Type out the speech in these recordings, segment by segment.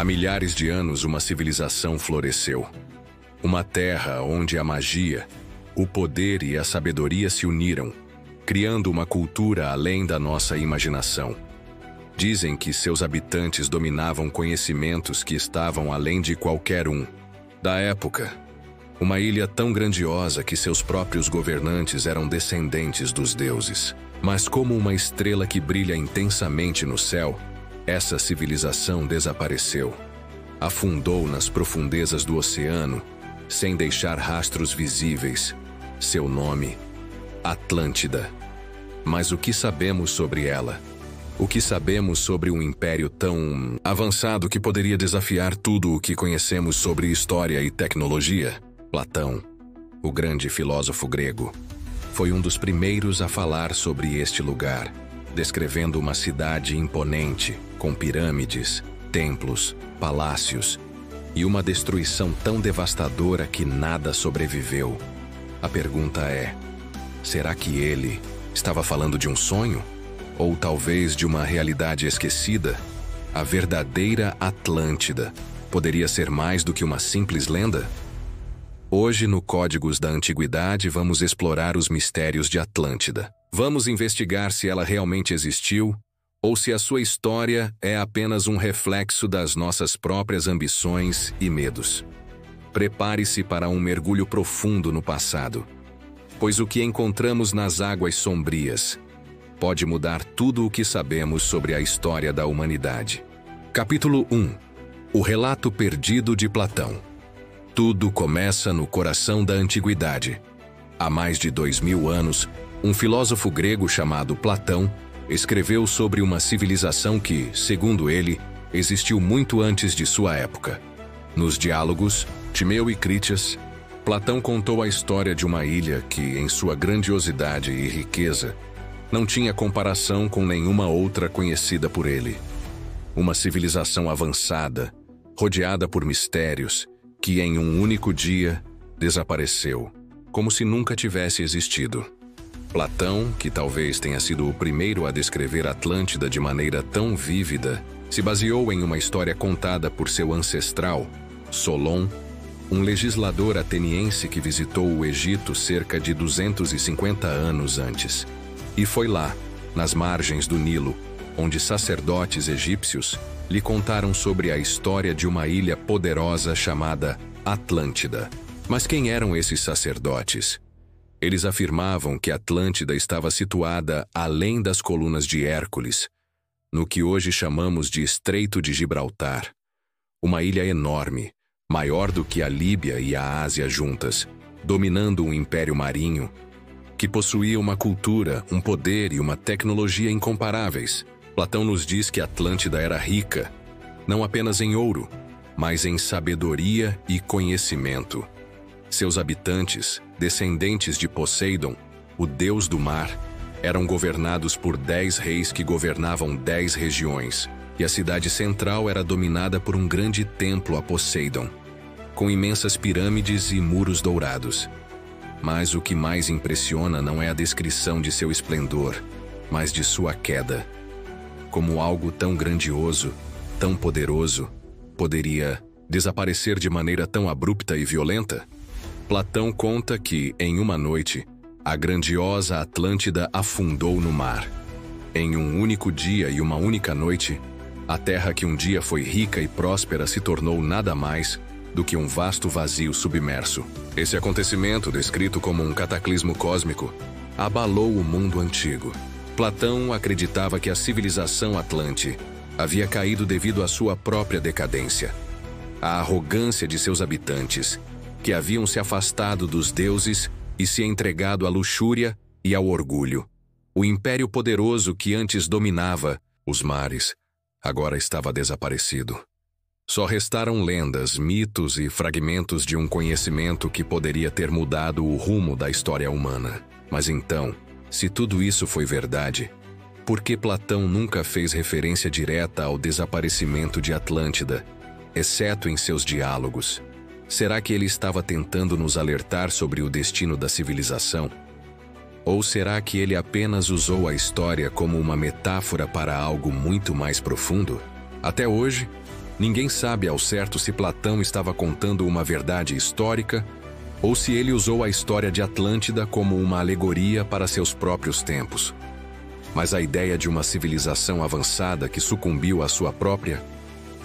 Há milhares de anos, uma civilização floresceu. Uma terra onde a magia, o poder e a sabedoria se uniram, criando uma cultura além da nossa imaginação. Dizem que seus habitantes dominavam conhecimentos que estavam além de qualquer um da época. Uma ilha tão grandiosa que seus próprios governantes eram descendentes dos deuses. Mas como uma estrela que brilha intensamente no céu, essa civilização desapareceu. Afundou nas profundezas do oceano, sem deixar rastros visíveis. Seu nome, Atlântida. Mas o que sabemos sobre ela? O que sabemos sobre um império tão avançado que poderia desafiar tudo o que conhecemos sobre história e tecnologia? Platão, o grande filósofo grego, foi um dos primeiros a falar sobre este lugar, descrevendo uma cidade imponente, com pirâmides, templos, palácios e uma destruição tão devastadora que nada sobreviveu. A pergunta é: será que ele estava falando de um sonho? Ou talvez de uma realidade esquecida? A verdadeira Atlântida poderia ser mais do que uma simples lenda? Hoje, no Códigos da Antiguidade, vamos explorar os mistérios de Atlântida. Vamos investigar se ela realmente existiu ou se a sua história é apenas um reflexo das nossas próprias ambições e medos. Prepare-se para um mergulho profundo no passado, pois o que encontramos nas águas sombrias pode mudar tudo o que sabemos sobre a história da humanidade. Capítulo 1. O relato perdido de Platão. Tudo começa no coração da antiguidade. Há mais de 2000 anos, um filósofo grego chamado Platão escreveu sobre uma civilização que, segundo ele, existiu muito antes de sua época. Nos diálogos Timeu e Critias, Platão contou a história de uma ilha que, em sua grandiosidade e riqueza, não tinha comparação com nenhuma outra conhecida por ele. Uma civilização avançada, rodeada por mistérios, que em um único dia desapareceu, como se nunca tivesse existido. Platão, que talvez tenha sido o primeiro a descrever Atlântida de maneira tão vívida, se baseou em uma história contada por seu ancestral, Solon, um legislador ateniense que visitou o Egito cerca de 250 anos antes. E foi lá, nas margens do Nilo, onde sacerdotes egípcios lhe contaram sobre a história de uma ilha poderosa chamada Atlântida. Mas quem eram esses sacerdotes? Eles afirmavam que Atlântida estava situada além das colunas de Hércules, no que hoje chamamos de Estreito de Gibraltar. Uma ilha enorme, maior do que a Líbia e a Ásia juntas, dominando um império marinho, que possuía uma cultura, um poder e uma tecnologia incomparáveis. Platão nos diz que Atlântida era rica, não apenas em ouro, mas em sabedoria e conhecimento. Seus habitantes, descendentes de Poseidon, o deus do mar, eram governados por 10 reis que governavam 10 regiões, e a cidade central era dominada por um grande templo a Poseidon, com imensas pirâmides e muros dourados. Mas o que mais impressiona não é a descrição de seu esplendor, mas de sua queda. Como algo tão grandioso, tão poderoso, poderia desaparecer de maneira tão abrupta e violenta? Platão conta que, em uma noite, a grandiosa Atlântida afundou no mar. Em um único dia e uma única noite, a terra que um dia foi rica e próspera se tornou nada mais do que um vasto vazio submerso. Esse acontecimento, descrito como um cataclismo cósmico, abalou o mundo antigo. Platão acreditava que a civilização Atlante havia caído devido à sua própria decadência. A arrogância de seus habitantes, que haviam se afastado dos deuses e se entregado à luxúria e ao orgulho. O império poderoso que antes dominava os mares, agora estava desaparecido. Só restaram lendas, mitos e fragmentos de um conhecimento que poderia ter mudado o rumo da história humana. Mas então, se tudo isso foi verdade, por que Platão nunca fez referência direta ao desaparecimento de Atlântida, exceto em seus diálogos? Será que ele estava tentando nos alertar sobre o destino da civilização? Ou será que ele apenas usou a história como uma metáfora para algo muito mais profundo? Até hoje, Ninguém sabe ao certo se Platão estava contando uma verdade histórica ou se ele usou a história de Atlântida como uma alegoria para seus próprios tempos. Mas a ideia de uma civilização avançada que sucumbiu à sua própria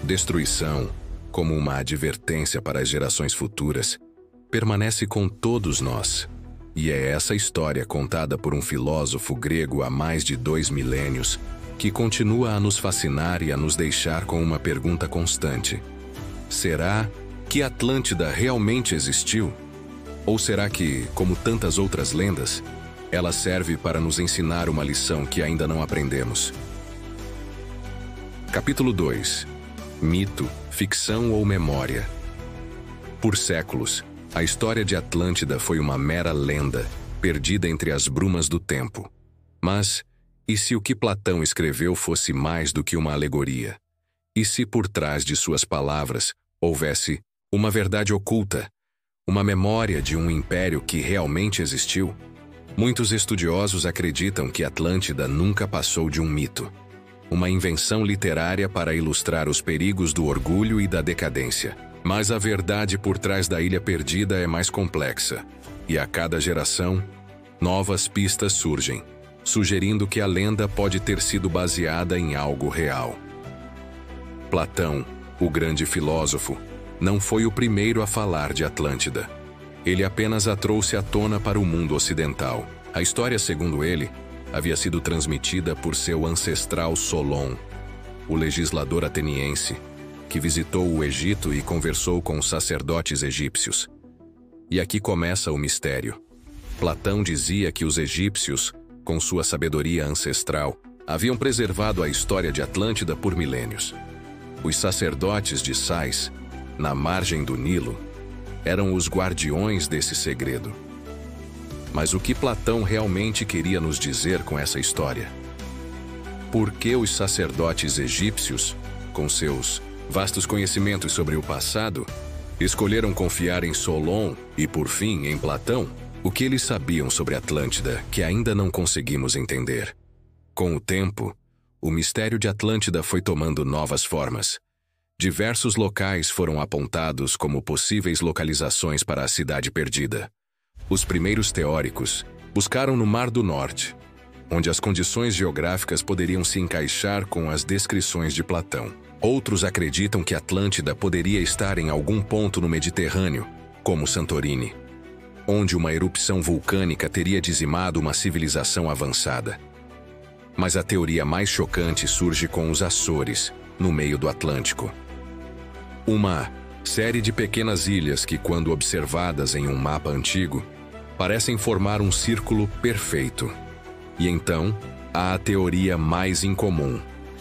destruição, como uma advertência para as gerações futuras, permanece com todos nós. E é essa história contada por um filósofo grego há mais de 2 milênios que continua a nos fascinar e a nos deixar com uma pergunta constante. Será que Atlântida realmente existiu? Ou será que, como tantas outras lendas, ela serve para nos ensinar uma lição que ainda não aprendemos? Capítulo 2. Mito, ficção ou memória? Por séculos, a história de Atlântida foi uma mera lenda, perdida entre as brumas do tempo. Mas, e se o que Platão escreveu fosse mais do que uma alegoria? E se por trás de suas palavras houvesse uma verdade oculta, uma memória de um império que realmente existiu? Muitos estudiosos acreditam que Atlântida nunca passou de um mito, uma invenção literária para ilustrar os perigos do orgulho e da decadência. Mas a verdade por trás da Ilha Perdida é mais complexa, e a cada geração, novas pistas surgem, sugerindo que a lenda pode ter sido baseada em algo real. Platão, o grande filósofo, não foi o primeiro a falar de Atlântida. Ele apenas a trouxe à tona para o mundo ocidental. A história, segundo ele, havia sido transmitida por seu ancestral Solon, o legislador ateniense, que visitou o Egito e conversou com os sacerdotes egípcios. E aqui começa o mistério. Platão dizia que os egípcios, com sua sabedoria ancestral, haviam preservado a história de Atlântida por milênios. Os sacerdotes de Sais, na margem do Nilo, eram os guardiões desse segredo. Mas o que Platão realmente queria nos dizer com essa história? Por que os sacerdotes egípcios, com seus vastos conhecimentos sobre o passado, escolheram confiar em Solon e, por fim, em Platão? O que eles sabiam sobre Atlântida que ainda não conseguimos entender? Com o tempo, o mistério de Atlântida foi tomando novas formas. Diversos locais foram apontados como possíveis localizações para a cidade perdida. Os primeiros teóricos buscaram no Mar do Norte, onde as condições geográficas poderiam se encaixar com as descrições de Platão. Outros acreditam que Atlântida poderia estar em algum ponto no Mediterrâneo, como Santorini, onde uma erupção vulcânica teria dizimado uma civilização avançada. Mas a teoria mais chocante surge com os Açores, no meio do Atlântico. Uma série de pequenas ilhas que, quando observadas em um mapa antigo, parecem formar um círculo perfeito. E então, há a teoria mais incomum,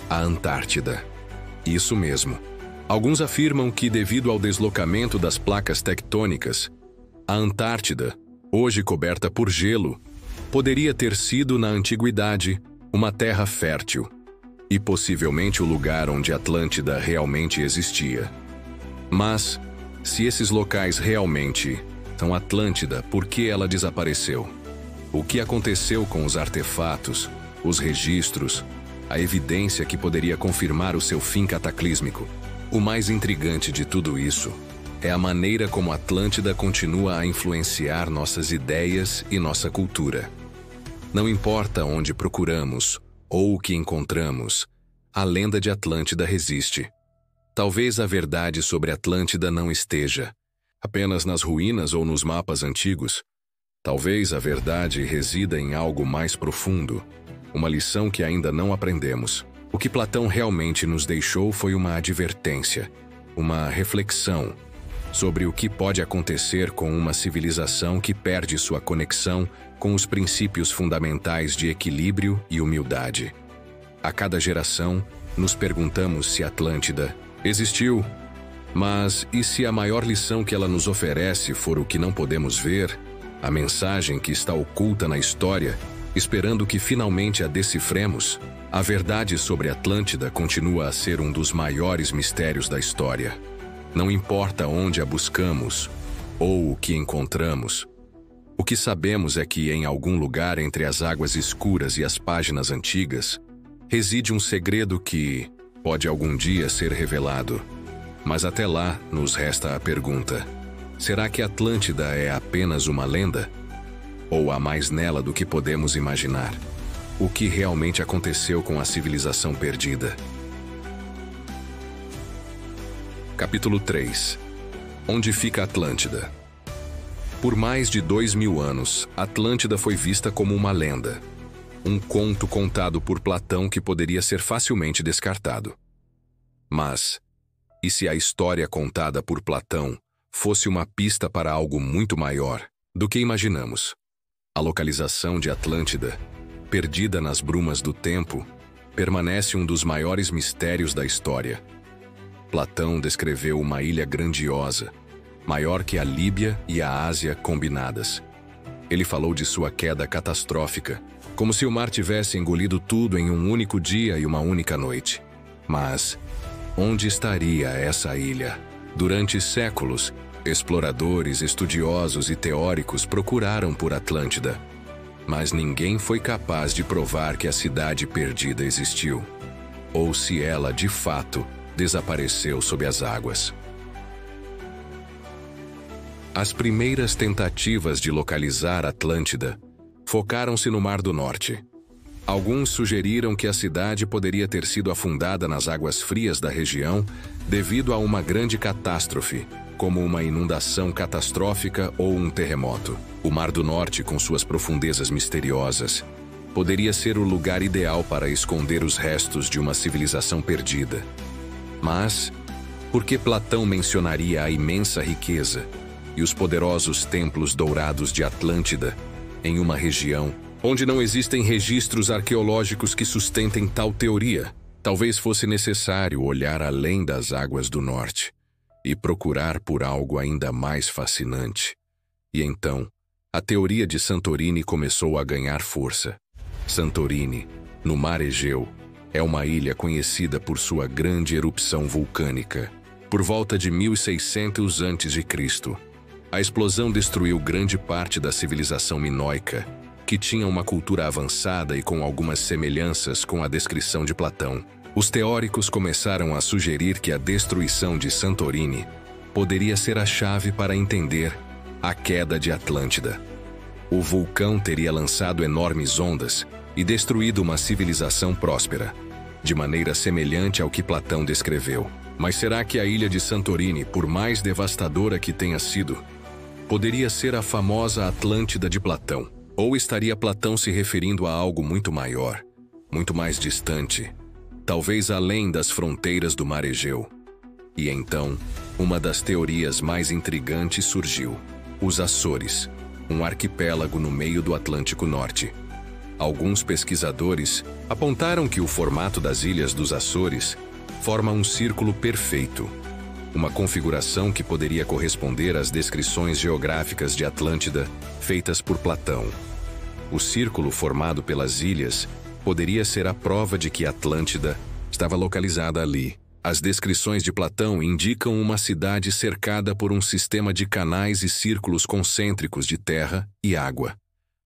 a Antártida. Isso mesmo. Alguns afirmam que, devido ao deslocamento das placas tectônicas, a Antártida, hoje coberta por gelo, poderia ter sido, na antiguidade, uma terra fértil, e possivelmente o lugar onde Atlântida realmente existia. Mas, se esses locais realmente são Atlântida, por que ela desapareceu? O que aconteceu com os artefatos, os registros, a evidência que poderia confirmar o seu fim cataclísmico? O mais intrigante de tudo isso é a maneira como Atlântida continua a influenciar nossas ideias e nossa cultura. Não importa onde procuramos ou o que encontramos, a lenda de Atlântida resiste. Talvez a verdade sobre Atlântida não esteja apenas nas ruínas ou nos mapas antigos. Talvez a verdade resida em algo mais profundo, uma lição que ainda não aprendemos. O que Platão realmente nos deixou foi uma advertência, uma reflexão sobre o que pode acontecer com uma civilização que perde sua conexão com os princípios fundamentais de equilíbrio e humildade. A cada geração, nos perguntamos se Atlântida existiu, mas e se a maior lição que ela nos oferece for o que não podemos ver, a mensagem que está oculta na história, esperando que finalmente a decifremos? A verdade sobre Atlântida continua a ser um dos maiores mistérios da história. Não importa onde a buscamos ou o que encontramos, o que sabemos é que em algum lugar entre as águas escuras e as páginas antigas, reside um segredo que pode algum dia ser revelado. Mas até lá, nos resta a pergunta: será que Atlântida é apenas uma lenda? Ou há mais nela do que podemos imaginar? O que realmente aconteceu com a civilização perdida? Capítulo 3. Onde fica Atlântida? Por mais de 2000 anos, Atlântida foi vista como uma lenda. Um conto contado por Platão que poderia ser facilmente descartado. Mas, e se a história contada por Platão fosse uma pista para algo muito maior do que imaginamos? A localização de Atlântida, perdida nas brumas do tempo, permanece um dos maiores mistérios da história. Platão descreveu uma ilha grandiosa, maior que a Líbia e a Ásia combinadas. Ele falou de sua queda catastrófica, como se o mar tivesse engolido tudo em um único dia e uma única noite. Mas onde estaria essa ilha? Durante séculos, exploradores, estudiosos e teóricos procuraram por Atlântida, mas ninguém foi capaz de provar que a cidade perdida existiu, ou se ela, de fato, desapareceu sob as águas. As primeiras tentativas de localizar Atlântida focaram-se no Mar do Norte. Alguns sugeriram que a cidade poderia ter sido afundada nas águas frias da região devido a uma grande catástrofe, como uma inundação catastrófica ou um terremoto. O Mar do Norte, com suas profundezas misteriosas, poderia ser o lugar ideal para esconder os restos de uma civilização perdida. Mas, por que Platão mencionaria a imensa riqueza e os poderosos templos dourados de Atlântida em uma região onde não existem registros arqueológicos que sustentem tal teoria? Talvez fosse necessário olhar além das águas do norte e procurar por algo ainda mais fascinante. E então, a teoria de Santorini começou a ganhar força. Santorini, no Mar Egeu, é uma ilha conhecida por sua grande erupção vulcânica. Por volta de 1600 a.C., a explosão destruiu grande parte da civilização minoica, que tinha uma cultura avançada e com algumas semelhanças com a descrição de Platão. Os teóricos começaram a sugerir que a destruição de Santorini poderia ser a chave para entender a queda de Atlântida. O vulcão teria lançado enormes ondas e destruído uma civilização próspera, de maneira semelhante ao que Platão descreveu. Mas será que a ilha de Santorini, por mais devastadora que tenha sido, poderia ser a famosa Atlântida de Platão? Ou estaria Platão se referindo a algo muito maior, muito mais distante, talvez além das fronteiras do Mar Egeu? E então, uma das teorias mais intrigantes surgiu: os Açores, um arquipélago no meio do Atlântico Norte. Alguns pesquisadores apontaram que o formato das ilhas dos Açores forma um círculo perfeito, uma configuração que poderia corresponder às descrições geográficas de Atlântida feitas por Platão. O círculo formado pelas ilhas poderia ser a prova de que Atlântida estava localizada ali. As descrições de Platão indicam uma cidade cercada por um sistema de canais e círculos concêntricos de terra e água.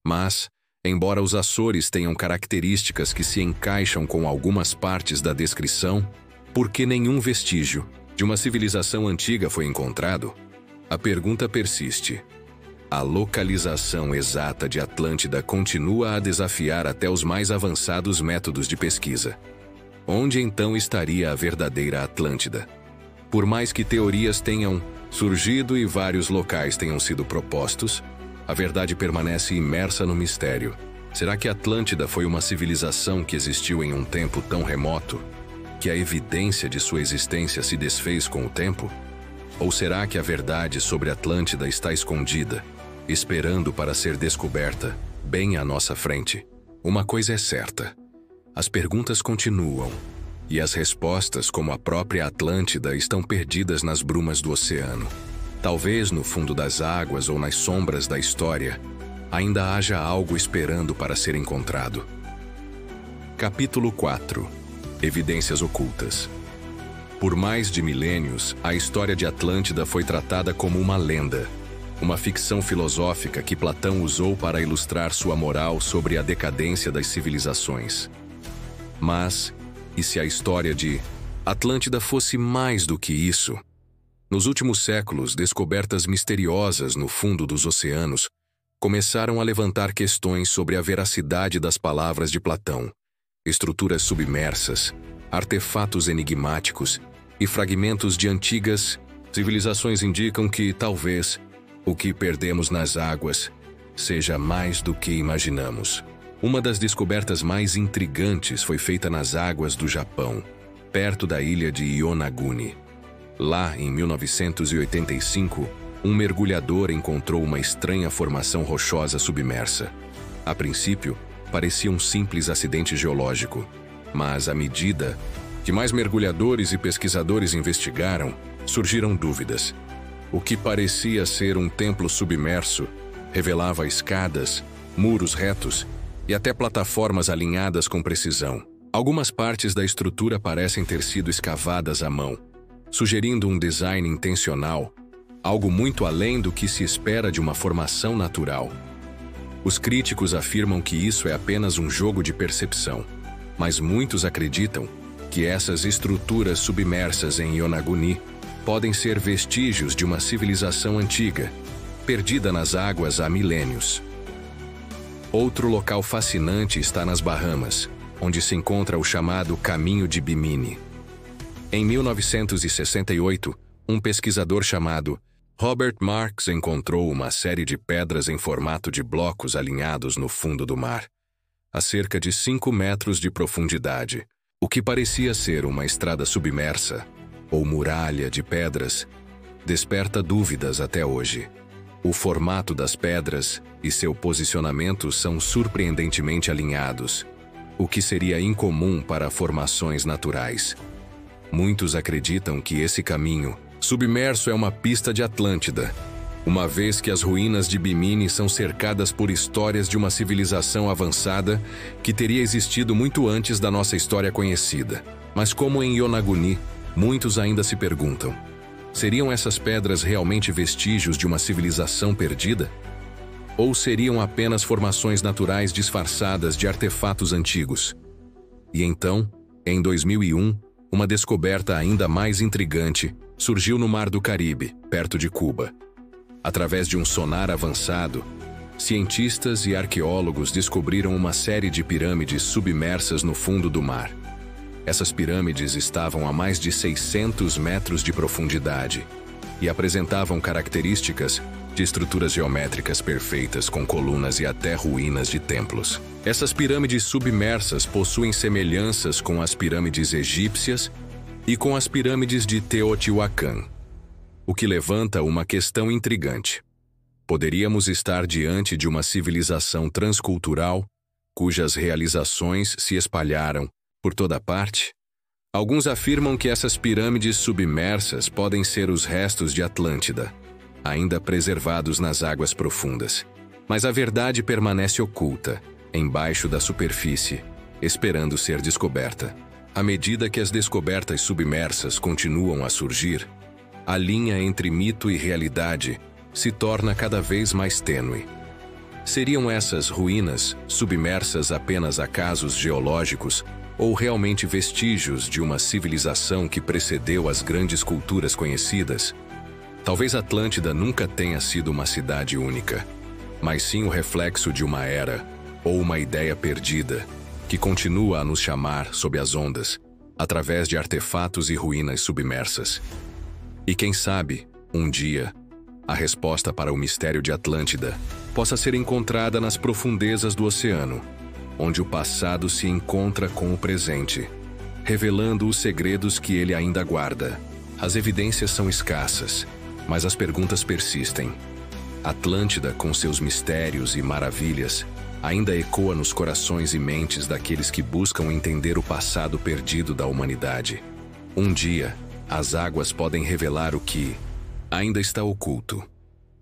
Mas, embora os Açores tenham características que se encaixam com algumas partes da descrição, por que nenhum vestígio de uma civilização antiga foi encontrado? A pergunta persiste. A localização exata de Atlântida continua a desafiar até os mais avançados métodos de pesquisa. Onde então estaria a verdadeira Atlântida? Por mais que teorias tenham surgido e vários locais tenham sido propostos, a verdade permanece imersa no mistério. Será que Atlântida foi uma civilização que existiu em um tempo tão remoto que a evidência de sua existência se desfez com o tempo? Ou será que a verdade sobre Atlântida está escondida, esperando para ser descoberta bem à nossa frente? Uma coisa é certa: as perguntas continuam, e as respostas, como a própria Atlântida, estão perdidas nas brumas do oceano. Talvez no fundo das águas ou nas sombras da história, ainda haja algo esperando para ser encontrado. Capítulo 4. Evidências ocultas. Por mais de milênios, a história de Atlântida foi tratada como uma lenda, uma ficção filosófica que Platão usou para ilustrar sua moral sobre a decadência das civilizações. Mas, e se a história de Atlântida fosse mais do que isso? Nos últimos séculos, descobertas misteriosas no fundo dos oceanos começaram a levantar questões sobre a veracidade das palavras de Platão. Estruturas submersas, artefatos enigmáticos e fragmentos de antigas civilizações indicam que, talvez, o que perdemos nas águas seja mais do que imaginamos. Uma das descobertas mais intrigantes foi feita nas águas do Japão, perto da ilha de Yonaguni. Lá, em 1985, um mergulhador encontrou uma estranha formação rochosa submersa. A princípio, parecia um simples acidente geológico, mas à medida que mais mergulhadores e pesquisadores investigaram, surgiram dúvidas. O que parecia ser um templo submerso revelava escadas, muros retos e até plataformas alinhadas com precisão. Algumas partes da estrutura parecem ter sido escavadas à mão, sugerindo um design intencional, algo muito além do que se espera de uma formação natural. Os críticos afirmam que isso é apenas um jogo de percepção, mas muitos acreditam que essas estruturas submersas em Yonaguni podem ser vestígios de uma civilização antiga, perdida nas águas há milênios. Outro local fascinante está nas Bahamas, onde se encontra o chamado Caminho de Bimini. Em 1968, um pesquisador chamado Robert Marks encontrou uma série de pedras em formato de blocos alinhados no fundo do mar, a cerca de 5 metros de profundidade. O que parecia ser uma estrada submersa, ou muralha de pedras, desperta dúvidas até hoje. O formato das pedras e seu posicionamento são surpreendentemente alinhados, o que seria incomum para formações naturais. Muitos acreditam que esse caminho submerso é uma pista de Atlântida, uma vez que as ruínas de Bimini são cercadas por histórias de uma civilização avançada que teria existido muito antes da nossa história conhecida. Mas como em Yonaguni, muitos ainda se perguntam: seriam essas pedras realmente vestígios de uma civilização perdida? Ou seriam apenas formações naturais disfarçadas de artefatos antigos? E então, em 2001, uma descoberta ainda mais intrigante surgiu no Mar do Caribe, perto de Cuba. Através de um sonar avançado, cientistas e arqueólogos descobriram uma série de pirâmides submersas no fundo do mar. Essas pirâmides estavam a mais de 600 metros de profundidade e apresentavam características de estruturas geométricas perfeitas com colunas e até ruínas de templos. Essas pirâmides submersas possuem semelhanças com as pirâmides egípcias e com as pirâmides de Teotihuacan, o que levanta uma questão intrigante. Poderíamos estar diante de uma civilização transcultural cujas realizações se espalharam por toda parte? Alguns afirmam que essas pirâmides submersas podem ser os restos de Atlântida, ainda preservados nas águas profundas. Mas a verdade permanece oculta, embaixo da superfície, esperando ser descoberta. À medida que as descobertas submersas continuam a surgir, a linha entre mito e realidade se torna cada vez mais tênue. Seriam essas ruínas submersas apenas acasos geológicos ou realmente vestígios de uma civilização que precedeu as grandes culturas conhecidas? Talvez Atlântida nunca tenha sido uma cidade única, mas sim o reflexo de uma era ou uma ideia perdida que continua a nos chamar sob as ondas, através de artefatos e ruínas submersas. E quem sabe, um dia, a resposta para o mistério de Atlântida possa ser encontrada nas profundezas do oceano, onde o passado se encontra com o presente, revelando os segredos que ele ainda guarda. As evidências são escassas, mas as perguntas persistem. Atlântida, com seus mistérios e maravilhas, ainda ecoa nos corações e mentes daqueles que buscam entender o passado perdido da humanidade. Um dia, as águas podem revelar o que ainda está oculto,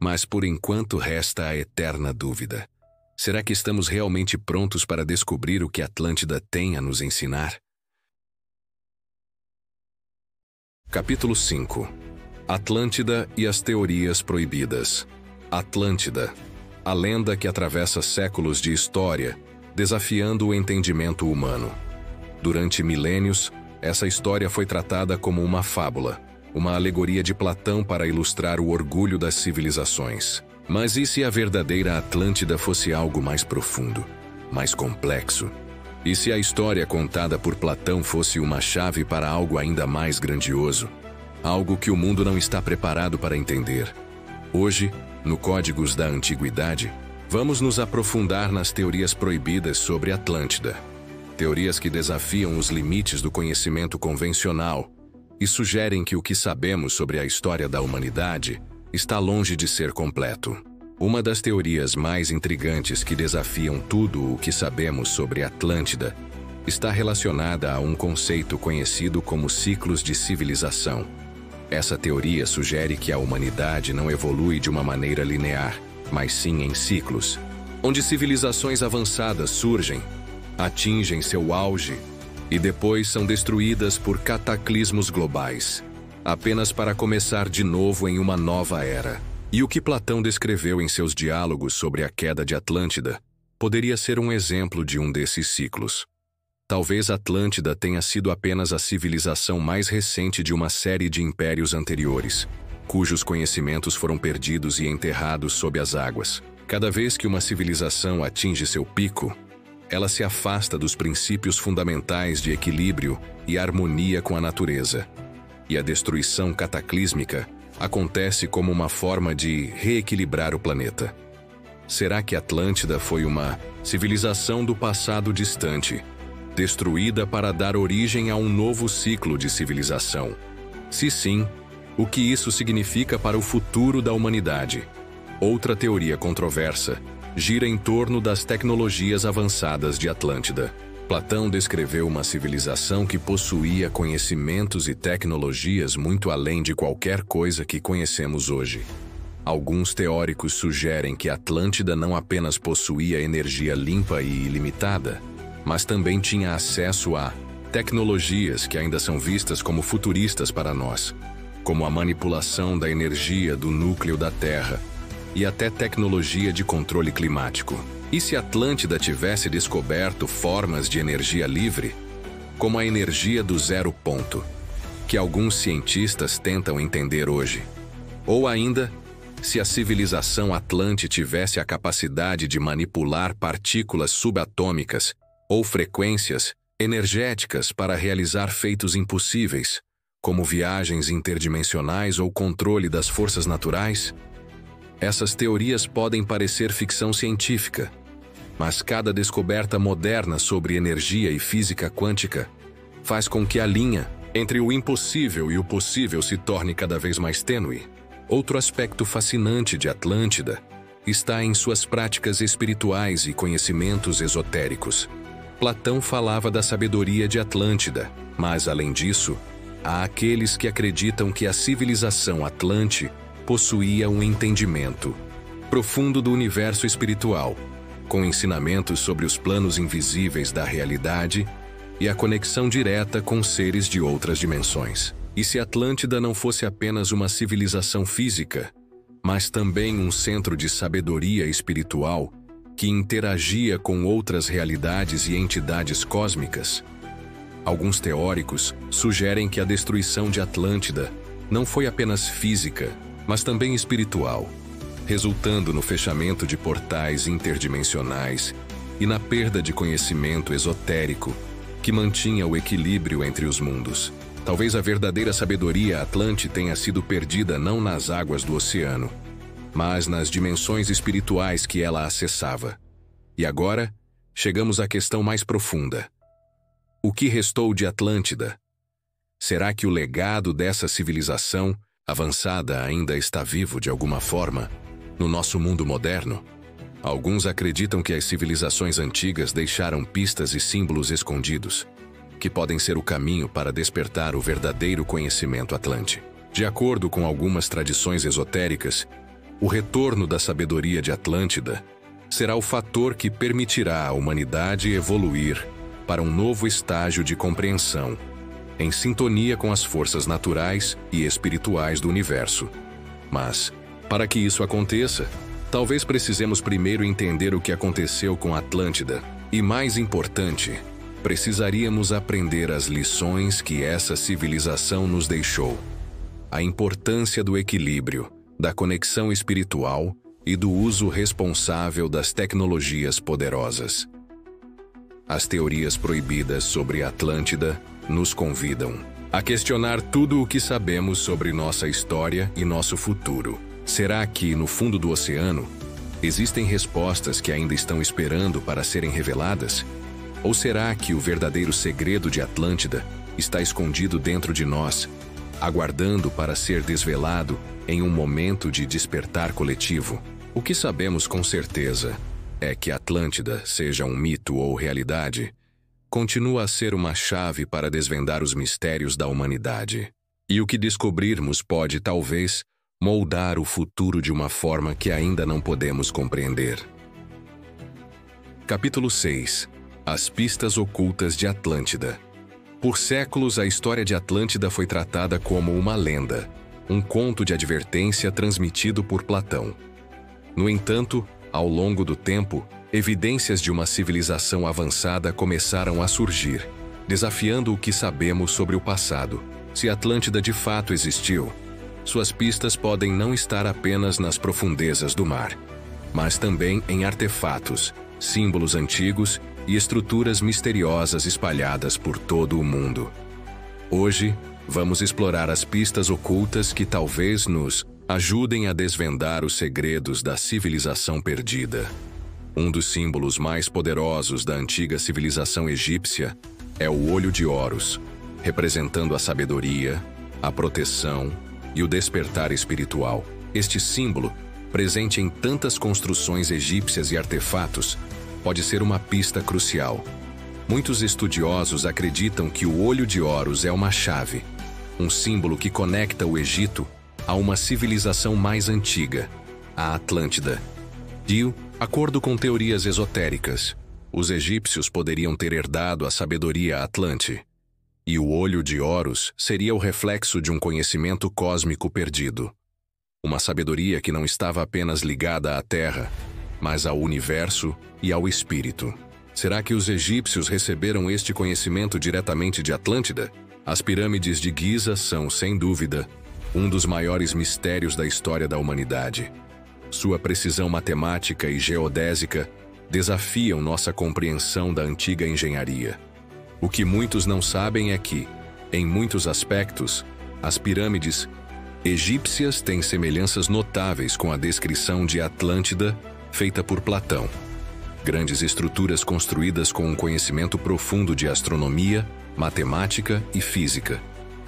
mas por enquanto resta a eterna dúvida. Será que estamos realmente prontos para descobrir o que Atlântida tem a nos ensinar? Capítulo 5. Atlântida e as teorias proibidas. Atlântida, a lenda que atravessa séculos de história, desafiando o entendimento humano. Durante milênios, essa história foi tratada como uma fábula, uma alegoria de Platão para ilustrar o orgulho das civilizações. Mas e se a verdadeira Atlântida fosse algo mais profundo, mais complexo? E se a história contada por Platão fosse uma chave para algo ainda mais grandioso? Algo que o mundo não está preparado para entender. Hoje, no Códigos da Antiguidade, vamos nos aprofundar nas teorias proibidas sobre Atlântida. Teorias que desafiam os limites do conhecimento convencional e sugerem que o que sabemos sobre a história da humanidade está longe de ser completo. Uma das teorias mais intrigantes que desafiam tudo o que sabemos sobre Atlântida está relacionada a um conceito conhecido como ciclos de civilização. Essa teoria sugere que a humanidade não evolui de uma maneira linear, mas sim em ciclos, onde civilizações avançadas surgem, atingem seu auge e depois são destruídas por cataclismos globais, apenas para começar de novo em uma nova era. E o que Platão descreveu em seus diálogos sobre a queda de Atlântida poderia ser um exemplo de um desses ciclos. Talvez Atlântida tenha sido apenas a civilização mais recente de uma série de impérios anteriores, cujos conhecimentos foram perdidos e enterrados sob as águas. Cada vez que uma civilização atinge seu pico, ela se afasta dos princípios fundamentais de equilíbrio e harmonia com a natureza. E a destruição cataclísmica acontece como uma forma de reequilibrar o planeta. Será que Atlântida foi uma civilização do passado distante, destruída para dar origem a um novo ciclo de civilização? Se sim, o que isso significa para o futuro da humanidade? Outra teoria controversa gira em torno das tecnologias avançadas de Atlântida. Platão descreveu uma civilização que possuía conhecimentos e tecnologias muito além de qualquer coisa que conhecemos hoje. Alguns teóricos sugerem que Atlântida não apenas possuía energia limpa e ilimitada, mas também tinha acesso a tecnologias que ainda são vistas como futuristas para nós, como a manipulação da energia do núcleo da Terra e até tecnologia de controle climático. E se Atlântida tivesse descoberto formas de energia livre, como a energia do zero ponto, que alguns cientistas tentam entender hoje? Ou ainda, se a civilização Atlante tivesse a capacidade de manipular partículas subatômicas ou frequências energéticas para realizar feitos impossíveis, como viagens interdimensionais ou controle das forças naturais? Essas teorias podem parecer ficção científica, mas cada descoberta moderna sobre energia e física quântica faz com que a linha entre o impossível e o possível se torne cada vez mais tênue. Outro aspecto fascinante de Atlântida está em suas práticas espirituais e conhecimentos esotéricos. Platão falava da sabedoria de Atlântida, mas, além disso, há aqueles que acreditam que a civilização Atlante possuía um entendimento profundo do universo espiritual, com ensinamentos sobre os planos invisíveis da realidade e a conexão direta com seres de outras dimensões. E se Atlântida não fosse apenas uma civilização física, mas também um centro de sabedoria espiritual que interagia com outras realidades e entidades cósmicas? Alguns teóricos sugerem que a destruição de Atlântida não foi apenas física, mas também espiritual, resultando no fechamento de portais interdimensionais e na perda de conhecimento esotérico que mantinha o equilíbrio entre os mundos. Talvez a verdadeira sabedoria Atlante tenha sido perdida não nas águas do oceano, mas nas dimensões espirituais que ela acessava. E agora, chegamos à questão mais profunda. O que restou de Atlântida? Será que o legado dessa civilização avançada ainda está vivo de alguma forma no nosso mundo moderno? Alguns acreditam que as civilizações antigas deixaram pistas e símbolos escondidos, que podem ser o caminho para despertar o verdadeiro conhecimento Atlante. De acordo com algumas tradições esotéricas, o retorno da sabedoria de Atlântida será o fator que permitirá à humanidade evoluir para um novo estágio de compreensão, em sintonia com as forças naturais e espirituais do universo. Mas, para que isso aconteça, talvez precisemos primeiro entender o que aconteceu com Atlântida. E mais importante, precisaríamos aprender as lições que essa civilização nos deixou. a importância do equilíbrio, da conexão espiritual e do uso responsável das tecnologias poderosas. As teorias proibidas sobre Atlântida nos convidam a questionar tudo o que sabemos sobre nossa história e nosso futuro. Será que, no fundo do oceano, existem respostas que ainda estão esperando para serem reveladas? Ou será que o verdadeiro segredo de Atlântida está escondido dentro de nós, aguardando para ser desvelado em um momento de despertar coletivo? O que sabemos com certeza é que Atlântida, seja um mito ou realidade, continua a ser uma chave para desvendar os mistérios da humanidade. E o que descobrirmos pode, talvez, moldar o futuro de uma forma que ainda não podemos compreender. Capítulo 6. As pistas ocultas de Atlântida. Por séculos, a história de Atlântida foi tratada como uma lenda, um conto de advertência transmitido por Platão. No entanto, ao longo do tempo, evidências de uma civilização avançada começaram a surgir, desafiando o que sabemos sobre o passado. Se Atlântida de fato existiu, suas pistas podem não estar apenas nas profundezas do mar, mas também em artefatos, símbolos antigos e estruturas misteriosas espalhadas por todo o mundo. Hoje, vamos explorar as pistas ocultas que talvez nos ajudem a desvendar os segredos da civilização perdida. Um dos símbolos mais poderosos da antiga civilização egípcia é o olho de Horus, representando a sabedoria, a proteção e o despertar espiritual. Este símbolo, presente em tantas construções egípcias e artefatos, pode ser uma pista crucial. Muitos estudiosos acreditam que o olho de Horus é uma chave, um símbolo que conecta o Egito a uma civilização mais antiga, a Atlântida. De acordo com teorias esotéricas, os egípcios poderiam ter herdado a sabedoria atlante, e o olho de Horus seria o reflexo de um conhecimento cósmico perdido. Uma sabedoria que não estava apenas ligada à Terra, mas ao universo e ao espírito. Será que os egípcios receberam este conhecimento diretamente de Atlântida? As pirâmides de Giza são, sem dúvida, um dos maiores mistérios da história da humanidade. Sua precisão matemática e geodésica desafiam nossa compreensão da antiga engenharia. O que muitos não sabem é que, em muitos aspectos, as pirâmides egípcias têm semelhanças notáveis com a descrição de Atlântida feita por Platão. Grandes estruturas construídas com um conhecimento profundo de astronomia, matemática e física.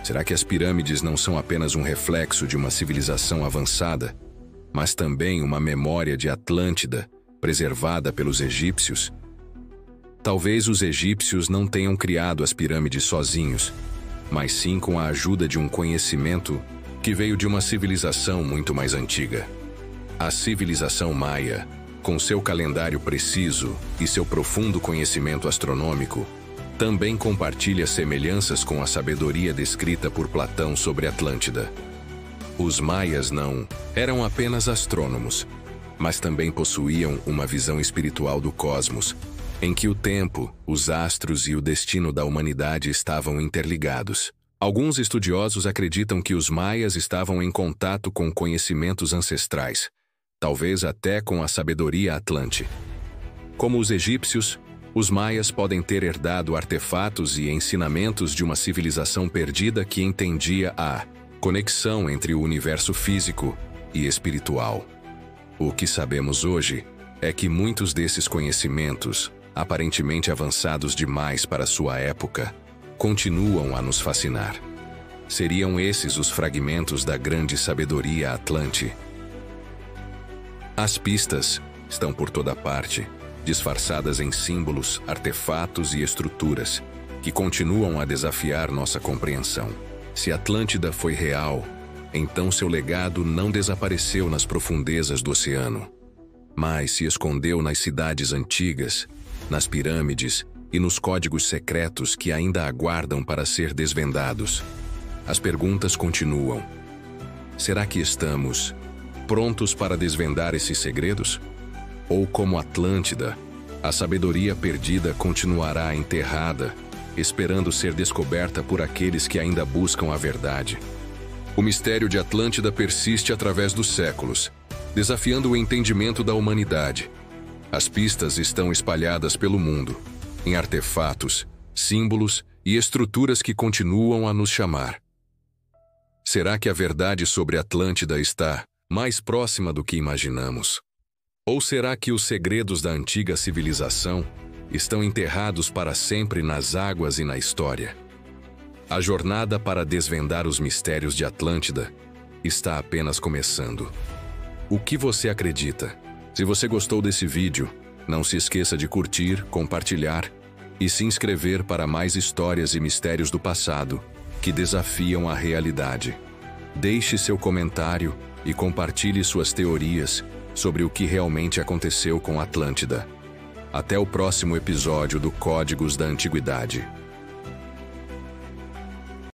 Será que as pirâmides não são apenas um reflexo de uma civilização avançada, mas também uma memória de Atlântida, preservada pelos egípcios? Talvez os egípcios não tenham criado as pirâmides sozinhos, mas sim com a ajuda de um conhecimento que veio de uma civilização muito mais antiga. A civilização maia, com seu calendário preciso e seu profundo conhecimento astronômico, também compartilha semelhanças com a sabedoria descrita por Platão sobre Atlântida. Os maias não eram apenas astrônomos, mas também possuíam uma visão espiritual do cosmos, em que o tempo, os astros e o destino da humanidade estavam interligados. Alguns estudiosos acreditam que os maias estavam em contato com conhecimentos ancestrais, talvez até com a sabedoria atlante. Como os egípcios, os maias podem ter herdado artefatos e ensinamentos de uma civilização perdida que entendia a conexão entre o universo físico e espiritual. O que sabemos hoje é que muitos desses conhecimentos, aparentemente avançados demais para sua época, continuam a nos fascinar. Seriam esses os fragmentos da grande sabedoria atlante? As pistas estão por toda parte, disfarçadas em símbolos, artefatos e estruturas, que continuam a desafiar nossa compreensão. Se Atlântida foi real, então seu legado não desapareceu nas profundezas do oceano, mas se escondeu nas cidades antigas, nas pirâmides e nos códigos secretos que ainda aguardam para ser desvendados. As perguntas continuam. Será que estamos prontos para desvendar esses segredos? Ou, como Atlântida, a sabedoria perdida continuará enterrada, esperando ser descoberta por aqueles que ainda buscam a verdade? O mistério de Atlântida persiste através dos séculos, desafiando o entendimento da humanidade. As pistas estão espalhadas pelo mundo, em artefatos, símbolos e estruturas que continuam a nos chamar. Será que a verdade sobre Atlântida está mais próxima do que imaginamos? Ou será que os segredos da antiga civilização estão enterrados para sempre nas águas e na história? A jornada para desvendar os mistérios de Atlântida está apenas começando. O que você acredita? Se você gostou desse vídeo, não se esqueça de curtir, compartilhar e se inscrever para mais histórias e mistérios do passado que desafiam a realidade. Deixe seu comentário e compartilhe suas teorias sobre o que realmente aconteceu com Atlântida. Até o próximo episódio do Códigos da Antiguidade.